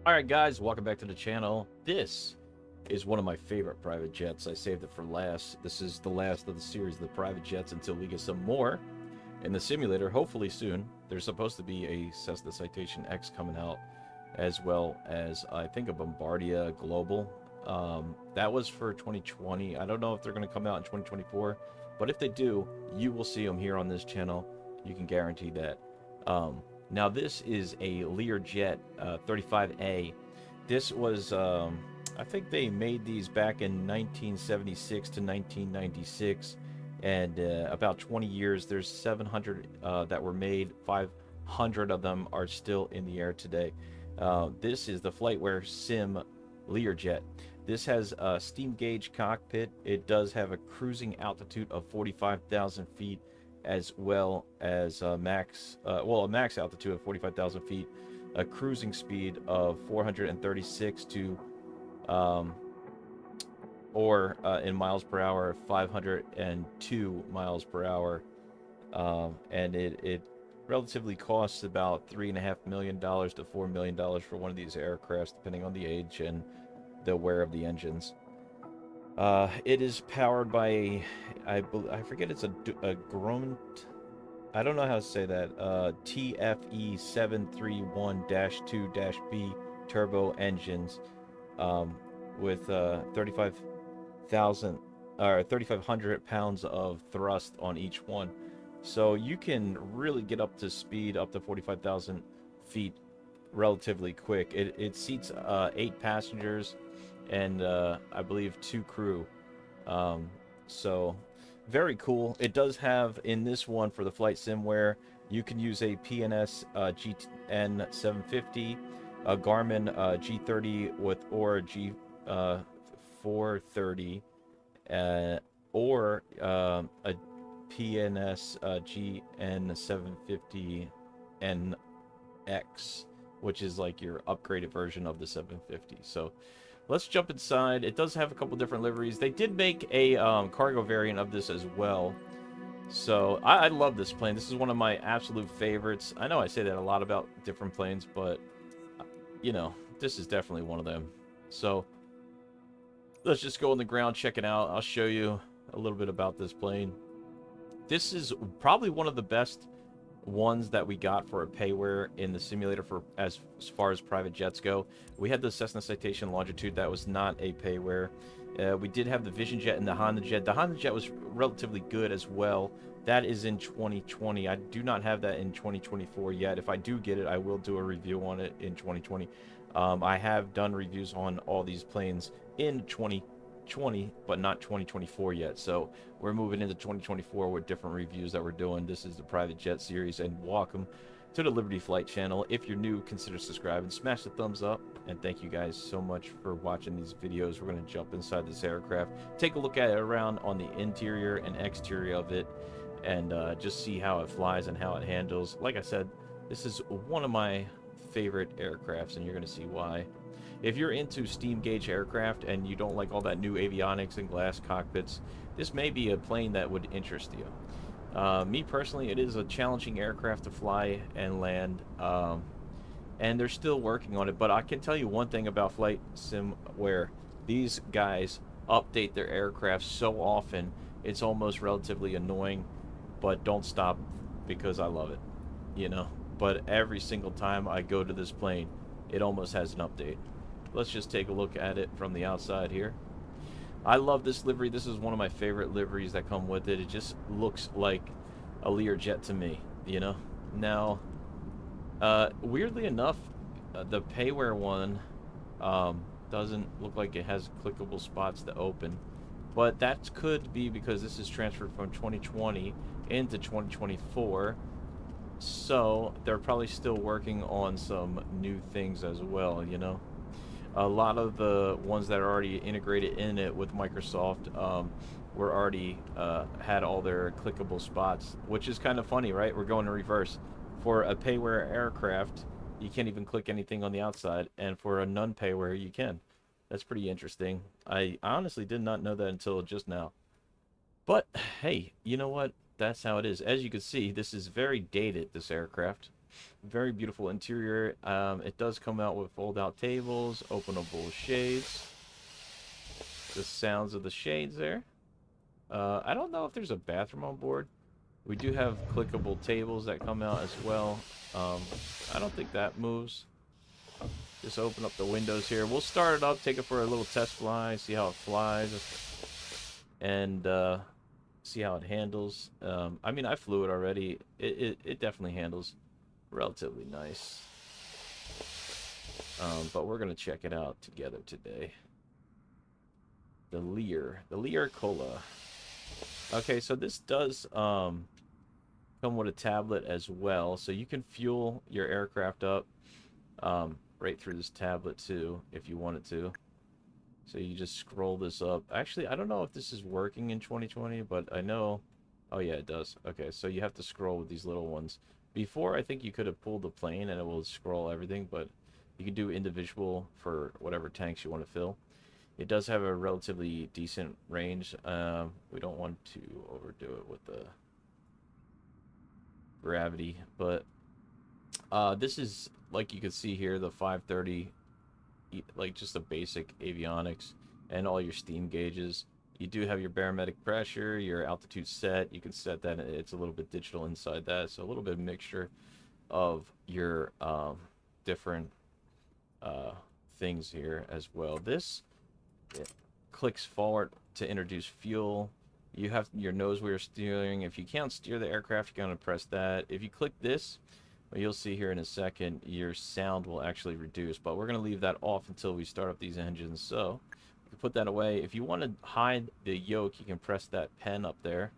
Alright guys, welcome back to the channel. This is one of my favorite private jets. I saved it for last. This is the last of the series of the private jets until we get some more in the simulator, hopefully soon. There's supposed to be a Cessna Citation X coming out, as well as I think a Bombardier Global. That was for 2020. I don't know if they're going to come out in 2024, but if they do, you will see them here on this channel. You can guarantee that. Now this is a Learjet 35A. This was, I think they made these back in 1976 to 1996, and about 20 years. There's 700 that were made. 500 of them are still in the air today. This is the Flightware Sim Learjet. This has a steam gauge cockpit. It does have a cruising altitude of 45,000 feet, as well as a max altitude of 45,000 feet, a cruising speed of 436 to in miles per hour, 502 miles per hour, and it relatively costs about $3.5 million to $4 million for one of these aircrafts, depending on the age and the wear of the engines. It is powered by I forget, it's a Grunt. I don't know how to say that. TFE 731-2-B turbo engines, with 3,500 pounds of thrust on each one. So you can really get up to speed up to 45,000 feet relatively quick. It seats 8 passengers and I believe 2 crew. Um, so very cool. It does have in this one for the Flysimware, you can use a PNS GN 750, a Garmin G30 or G 430, or a PNS GN 750 NX, which is like your upgraded version of the 750. So let's jump inside. It does have a couple different liveries. They did make a cargo variant of this as well. So I love this plane. This is one of my absolute favorites. I know I say that a lot about different planes, but you know, this is definitely one of them. So let's just go on the ground, check it out. I'll show you a little bit about this plane. This is probably one of the best ones that we got for a payware in the simulator for as far as private jets go. We had the Cessna Citation Longitude that was not a payware. We did have the Vision Jet and the Honda Jet. The Honda Jet was relatively good as well. That is in 2020. I do not have that in 2024 yet. If I do get it, I will do a review on it in 2020. I have done reviews on all these planes in 2020, but not 2024 yet. So we're moving into 2024 with different reviews that we're doing. This is the Private Jet series, and welcome to the Liberty Flight channel. If you're new, consider subscribing, smash the thumbs up, and thank you guys so much for watching these videos. We're going to jump inside this aircraft, take a look at it around on the interior and exterior of it, and just see how it flies and how it handles. Like I said, this is one of my favorite aircrafts, and you're going to see why. If you're into steam gauge aircraft and you don't like all that new avionics and glass cockpits, this may be a plane that would interest you. Me personally, it is a challenging aircraft to fly and land, and they're still working on it. But I can tell you one thing about Flysimware: these guys update their aircraft so often, it's almost relatively annoying. But don't stop, because I love it, you know. But every single time I go to this plane, it almost has an update. Let's just take a look at it from the outside here. I love this livery. This is one of my favorite liveries that come with it. It just looks like a Learjet to me, you know. Now, weirdly enough, the payware one doesn't look like it has clickable spots to open, but that could be because this is transferred from 2020 into 2024. So they're probably still working on some new things as well, you know. A lot of the ones that are already integrated in it with Microsoft were already had all their clickable spots, which is kind of funny, right? We're going in reverse. For a payware aircraft, you can't even click anything on the outside, and for a non-payware, you can. That's pretty interesting. I honestly did not know that until just now. But hey, you know what? That's how it is. As you can see, this is very dated, this aircraft. Very beautiful interior. It does come out with fold-out tables, openable shades. The sounds of the shades there. I don't know if there's a bathroom on board. We do have clickable tables that come out as well. I don't think that moves. Just open up the windows here. We'll start it up, take it for a little test fly, see how it flies, and see how it handles. I mean, I flew it already. It definitely handles relatively nice. But we're going to check it out together today. The Lear Cola. Okay, so this does come with a tablet as well, so you can fuel your aircraft up right through this tablet too, if you wanted to. So you just scroll this up. Actually, I don't know if this is working in 2020, but I know... Oh yeah, it does. Okay, so you have to scroll with these little ones. Before, I think you could have pulled the plane and it will scroll everything, but you can do individual for whatever tanks you want to fill. It does have a relatively decent range. We don't want to overdo it with the gravity, but this is, like you can see here, the 530, like just the basic avionics and all your steam gauges. You do have your barometric pressure, your altitude set. You can set that. It's a little bit digital inside that, so a little bit of mixture of your different things here as well. This clicks forward to introduce fuel. You have your nose wheel steering. If you can't steer the aircraft, you're going to press that. If you click this, well, you'll see here in a second, your sound will actually reduce, but we're going to leave that off until we start up these engines. So you can put that away. If you want to hide the yoke, you can press that pen up there,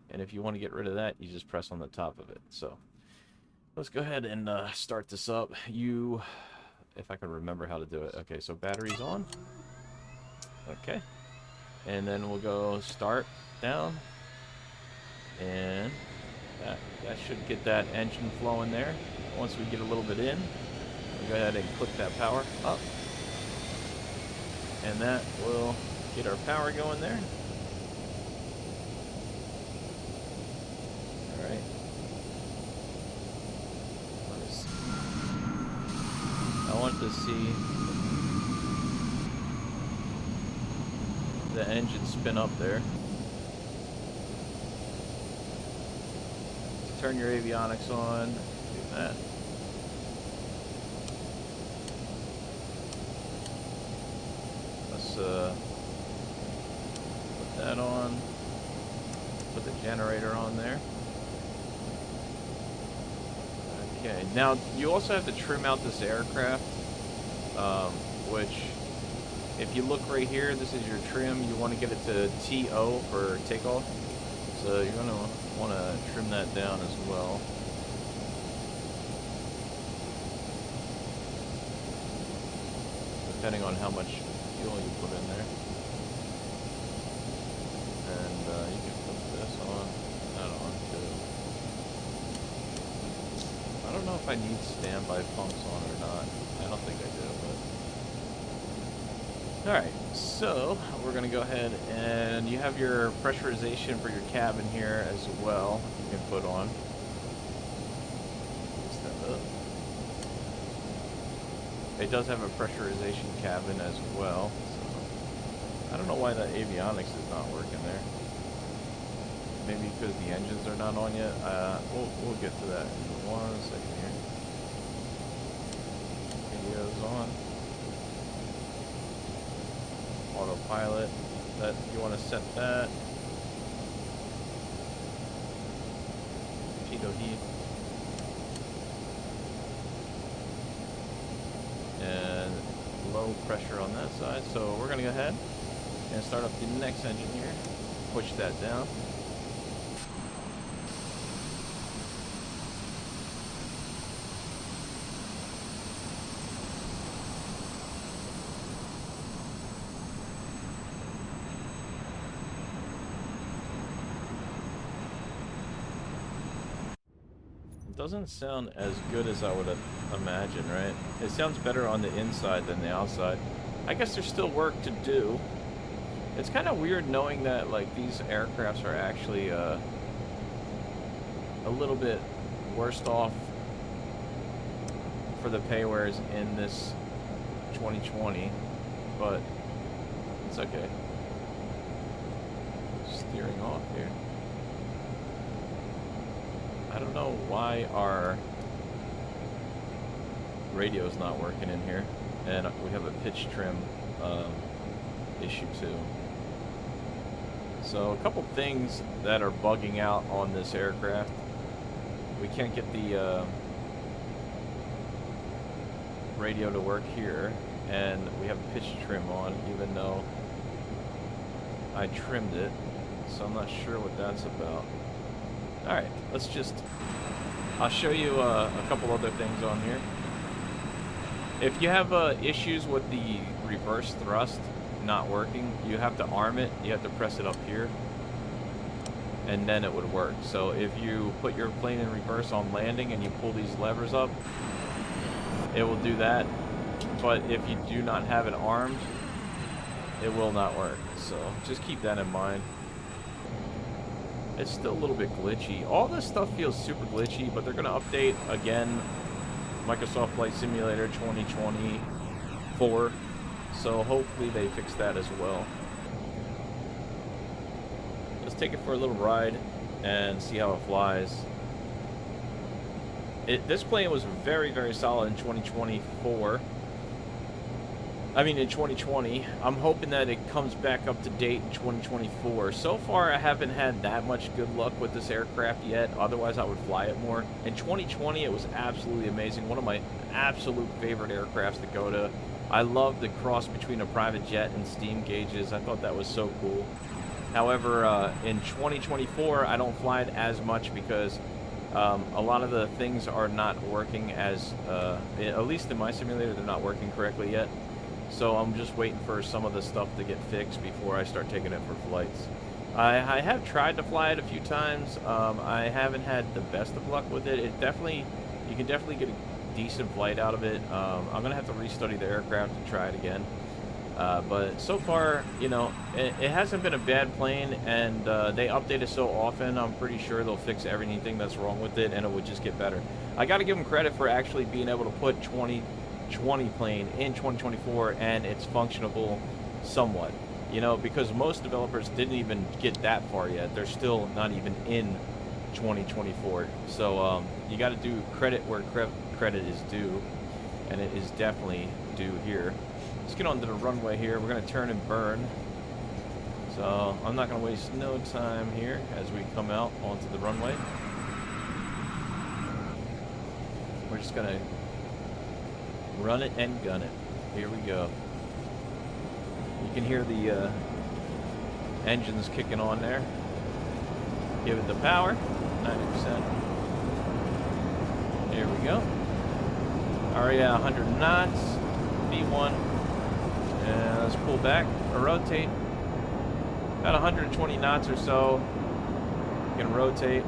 and if you want to get rid of that, you just press on the top of it. So let's go ahead and start this up. If I can remember how to do it. Okay, so batteries on. Okay, and then we'll go start down, and that should get that engine flowing there. Once we get a little bit in, we'll go ahead and click that power up, and that will get our power going there. All right. I want to see the engine spin up there. Turn your avionics on. Do that. Let's put that on. Put the generator on there. Okay. Now you also have to trim out this aircraft, which, if you look right here, this is your trim. You want to get it to TO for takeoff. So you're going to want to trim that down as well. Depending on how much fuel you put in there. And you can put this on, that on too. I don't know if I need standby pumps on or not. I don't think I do, but... Alright, so we're going to go ahead, and you have your pressurization for your cabin here as well. You can put on. Stand up. It does have a pressurization cabin as well. So I don't know why that avionics is not working there. Maybe because the engines are not on yet. We'll get to that in 1 second here. Video's on. Autopilot, that you want to set that. Pitot heat. And low pressure on that side. So we're going to go ahead and start up the next engine here. Push that down. Doesn't sound as good as I would imagine, right? It sounds better on the inside than the outside. I guess there's still work to do. It's kind of weird knowing that, like, these aircrafts are actually a little bit worse off for the paywares in this 2020, but it's okay. Steering off here. I don't know why our radio's not working in here, and we have a pitch trim issue too. So a couple things that are bugging out on this aircraft. We can't get the radio to work here, and we have a pitch trim on even though I trimmed it, so I'm not sure what that's about. Alright, I'll show you a couple other things on here. If you have issues with the reverse thrust not working, you have to arm it. You have to press it up here, and then it would work. So if you put your plane in reverse on landing and you pull these levers up, it will do that. But if you do not have it armed, it will not work. So just keep that in mind. It's still a little bit glitchy. All this stuff feels super glitchy, but they're going to update again Microsoft Flight Simulator 2024. So hopefully they fix that as well. Let's take it for a little ride and see how it flies. This plane was very, very solid in 2024. I mean, in 2020. I'm hoping that it comes back up to date in 2024. So far, I haven't had that much good luck with this aircraft yet. Otherwise, I would fly it more. In 2020, it was absolutely amazing. One of my absolute favorite aircrafts to go to. I love the cross between a private jet and steam gauges. I thought that was so cool. However, in 2024, I don't fly it as much because a lot of the things are not working as, at least in my simulator, they're not working correctly yet. So I'm just waiting for some of the stuff to get fixed before I start taking it for flights. I have tried to fly it a few times. I haven't had the best of luck with it. You can definitely get a decent flight out of it. I'm gonna have to restudy the aircraft and try it again. But so far, you know, it hasn't been a bad plane, and they update it so often. I'm pretty sure they'll fix everything that's wrong with it, and it would just get better. I got to give them credit for actually being able to put 2020 plane in 2024, and it's functionable somewhat. You know, because most developers didn't even get that far yet. They're still not even in 2024. So you got to do credit where credit is due, and it is definitely due here. Let's get onto the runway here. We're going to turn and burn. So I'm not going to waste no time here as we come out onto the runway. We're just going to run it and gun it. Here we go. You can hear the engines kicking on there. Give it the power, 90%. Here we go. Already at 100 knots, V1. And let's pull back or rotate. About 120 knots or so. You can rotate.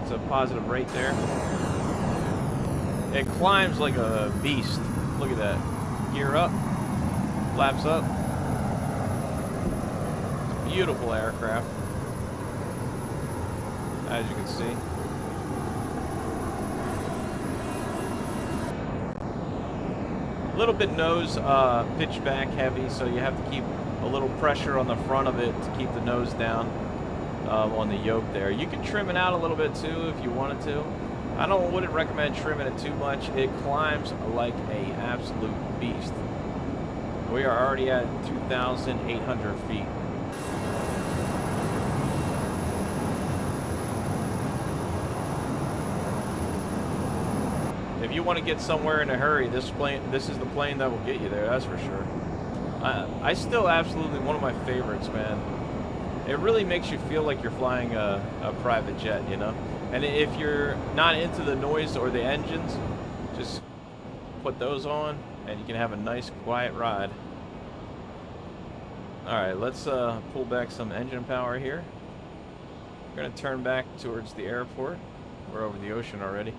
It's a positive rate there. It climbs like a beast. Look at that. Gear up. Flaps up. It's a beautiful aircraft, as you can see. A little bit nose pitch back heavy, so you have to keep a little pressure on the front of it to keep the nose down on the yoke there. You can trim it out a little bit too if you wanted to. I wouldn't recommend trimming it too much. It climbs like a absolute beast. We are already at 2,800 feet. If you want to get somewhere in a hurry, this is the plane that will get you there, that's for sure. I still absolutely one of my favorites, man. It really makes you feel like you're flying a private jet, you know? And if you're not into the noise or the engines, just put those on and you can have a nice quiet ride. Alright, let's pull back some engine power here. We're going to turn back towards the airport. We're over the ocean already.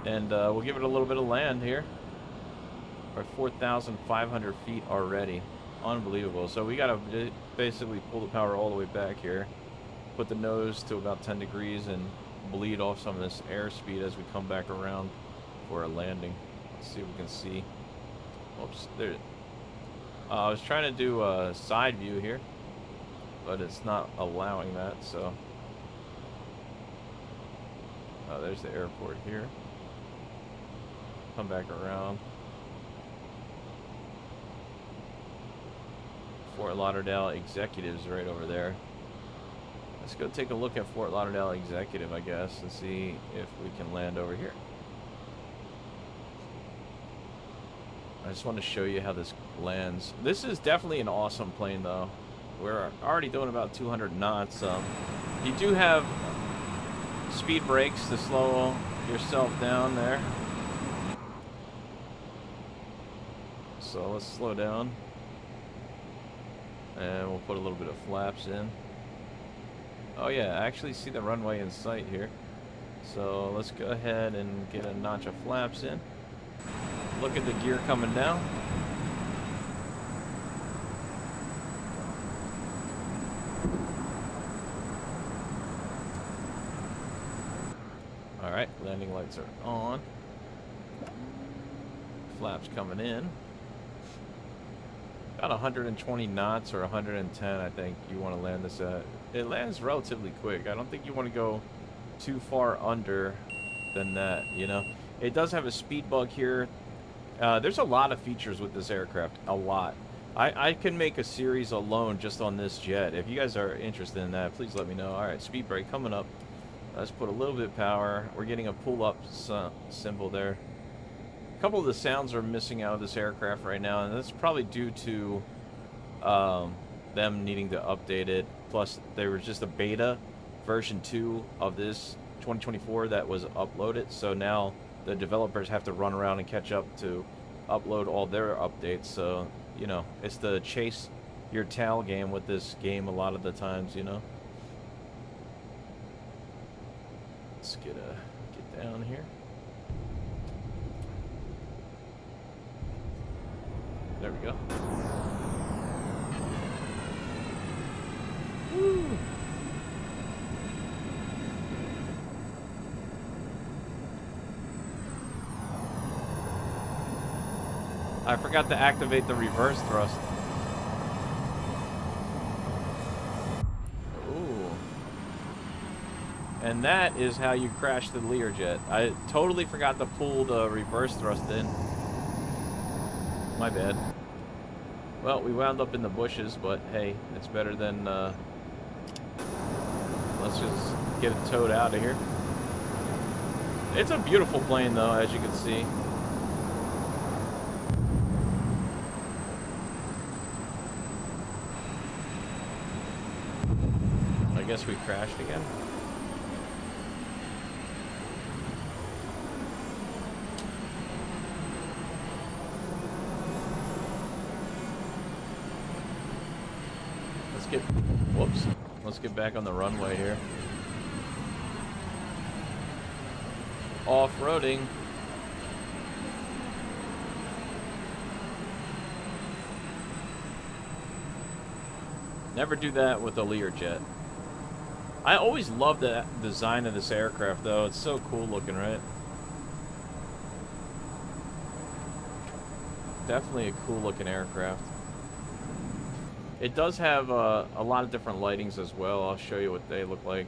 And we'll give it a little bit of land here. We're 4,500 feet already. Unbelievable. So we got to basically pull the power all the way back here. put the nose to about 10 degrees and bleed off some of this airspeed as we come back around for a landing. Let's see if we can see. Oops, there. I was trying to do a side view here, but it's not allowing that, so. Oh, there's the airport here. Come back around. Fort Lauderdale Executive's right over there. Let's go take a look at Fort Lauderdale Executive, I guess, and see if we can land over here. I just want to show you how this lands. This is definitely an awesome plane, though. We're already doing about 200 knots. You do have speed brakes to slow yourself down there. So let's slow down. And we'll put a little bit of flaps in. Oh yeah, I actually see the runway in sight here. So let's go ahead and get a notch of flaps in. Look at the gear coming down. Alright, landing lights are on. Flaps coming in. About 120 knots or 110, I think you want to land this at. It lands relatively quick. I don't think you want to go too far under than that, you know. It does have a speed bug here. There's a lot of features with this aircraft, a lot. I can make a series alone just on this jet. If you guys are interested in that, please let me know. All right, speed brake coming up. Let's put a little bit of power. We're getting a pull-up symbol there. A couple of the sounds are missing out of this aircraft right now, and that's probably due to them needing to update it. Plus, there was just a beta version 2 of this 2024 that was uploaded, so now the developers have to run around and catch up to upload all their updates. So, you know, it's the chase your tail game with this game a lot of the times, you know. Let's get down here. There we go. Woo. I forgot to activate the reverse thrust. Ooh. And that is how you crash the Learjet. I totally forgot to pull the reverse thrust in. My bad. Well, we wound up in the bushes, but hey, it's better than, let's just get it towed out of here. It's a beautiful plane, though, as you can see. I guess we crashed again. Whoops. Let's get back on the runway here. Off-roading. Never do that with a Learjet. I always loved the design of this aircraft, though. It's so cool looking, right? Definitely a cool looking aircraft. It does have a lot of different lightings as well. I'll show you what they look like.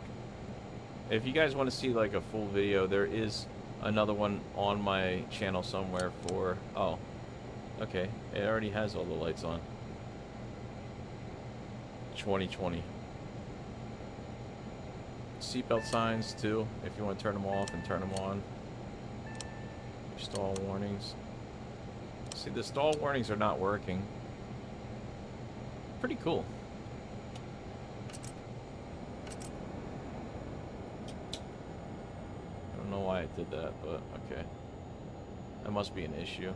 If you guys want to see like a full video, there is another one on my channel somewhere for... Oh, okay. It already has all the lights on. 2020. Seatbelt signs too, if you want to turn them off and turn them on. Stall warnings. See, the stall warnings are not working. Pretty cool. I don't know why I did that, but okay. That must be an issue.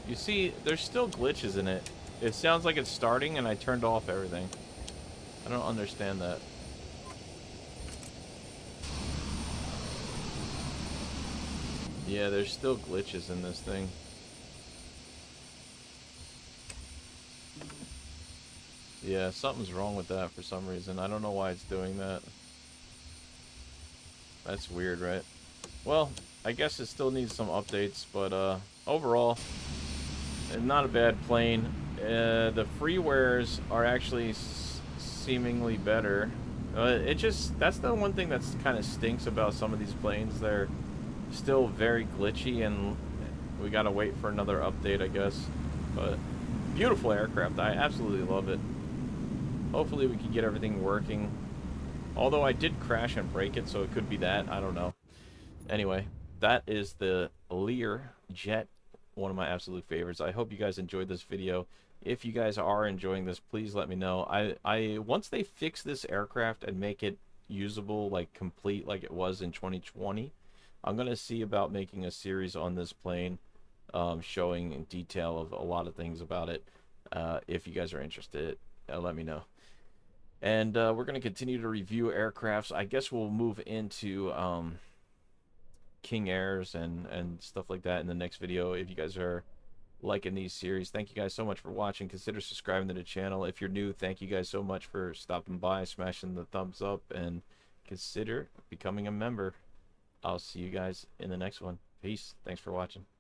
You see, there's still glitches in it. It sounds like it's starting and I turned off everything. I don't understand that. Yeah, there's still glitches in this thing. Yeah, something's wrong with that for some reason. I don't know why it's doing that. That's weird, right? Well, I guess it still needs some updates, but overall, not a bad plane. The freewares are actually seemingly better. That's the one thing that's kind of stinks about some of these planes. They're still very glitchy, and we gotta wait for another update, I guess. But beautiful aircraft. I absolutely love it. Hopefully we can get everything working. Although I did crash and break it, so it could be that. I don't know. Anyway, that is the Learjet, one of my absolute favorites. I hope you guys enjoyed this video. If you guys are enjoying this, please let me know. Once they fix this aircraft and make it usable, like complete like it was in 2020, I'm gonna see about making a series on this plane, showing in detail of a lot of things about it. If you guys are interested, let me know. And we're going to continue to review aircrafts. I guess we'll move into King Airs and stuff like that in the next video. If you guys are liking these series, thank you guys so much for watching. Consider subscribing to the channel. If you're new, thank you guys so much for stopping by, smashing the thumbs up, and consider becoming a member. I'll see you guys in the next one. Peace. Thanks for watching.